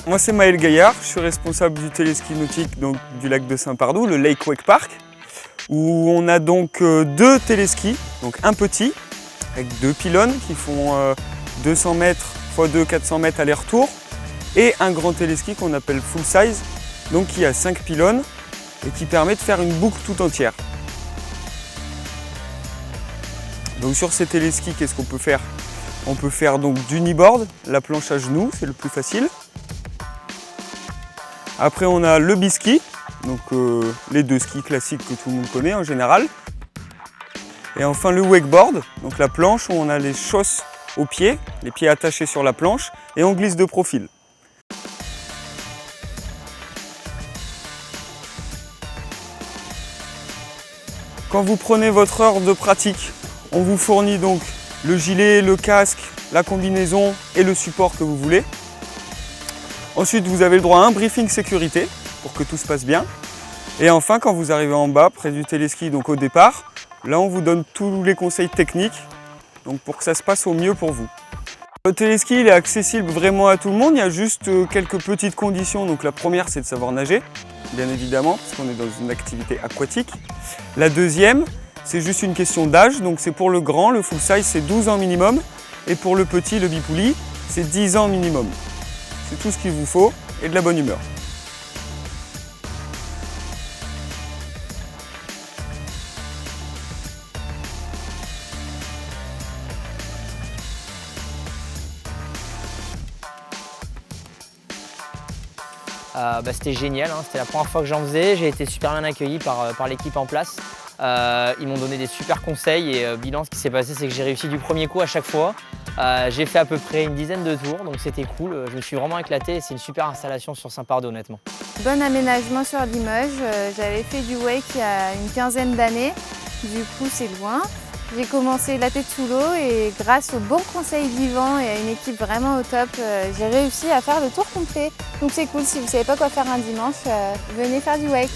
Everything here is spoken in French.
moi c'est Maël Gaillard, je suis responsable du téléski nautique donc, du lac de Saint-Pardoux, le Lake Wake Park, où on a donc deux téléskis, donc un petit avec deux pylônes qui font 200 mètres x 2, 400 mètres aller-retour, et un grand téléski qu'on appelle full size, donc qui a 5 pylônes et qui permet de faire une boucle tout entière. Donc sur ces téléskis, qu'est-ce qu'on peut faire? On peut faire donc du kneeboard, la planche à genoux, c'est le plus facile. Après on a le biski, donc les deux skis classiques que tout le monde connaît en général. Et enfin le wakeboard, donc la planche où on a les chausses aux pieds, les pieds attachés sur la planche et on glisse de profil. Quand vous prenez votre heure de pratique, on vous fournit donc le gilet, le casque, la combinaison et le support que vous voulez. Ensuite, vous avez le droit à un briefing sécurité pour que tout se passe bien. Et enfin, quand vous arrivez en bas, près du téléski, donc au départ, là on vous donne tous les conseils techniques donc pour que ça se passe au mieux pour vous. Le téléski il est accessible vraiment à tout le monde, il y a juste quelques petites conditions. Donc la première c'est de savoir nager, bien évidemment, parce qu'on est dans une activité aquatique. La deuxième, c'est juste une question d'âge, donc c'est pour le grand, le full size c'est 12 ans minimum, et pour le petit, le bipouli, c'est 10 ans minimum. C'est tout ce qu'il vous faut et de la bonne humeur. C'était génial, hein. C'était la première fois que j'en faisais, j'ai été super bien accueilli par l'équipe en place. Ils m'ont donné des super conseils et bilan, ce qui s'est passé, c'est que j'ai réussi du premier coup à chaque fois. J'ai fait à peu près une dizaine de tours, donc c'était cool. Je me suis vraiment éclaté et c'est une super installation sur Saint-Pardoux, honnêtement. Bon aménagement sur Limoges. J'avais fait du wake il y a une quinzaine d'années, du coup c'est loin. J'ai commencé la tête sous l'eau et grâce aux bons conseils d'Yvan et à une équipe vraiment au top, j'ai réussi à faire le tour complet. Donc c'est cool, si vous ne savez pas quoi faire un dimanche, venez faire du wake.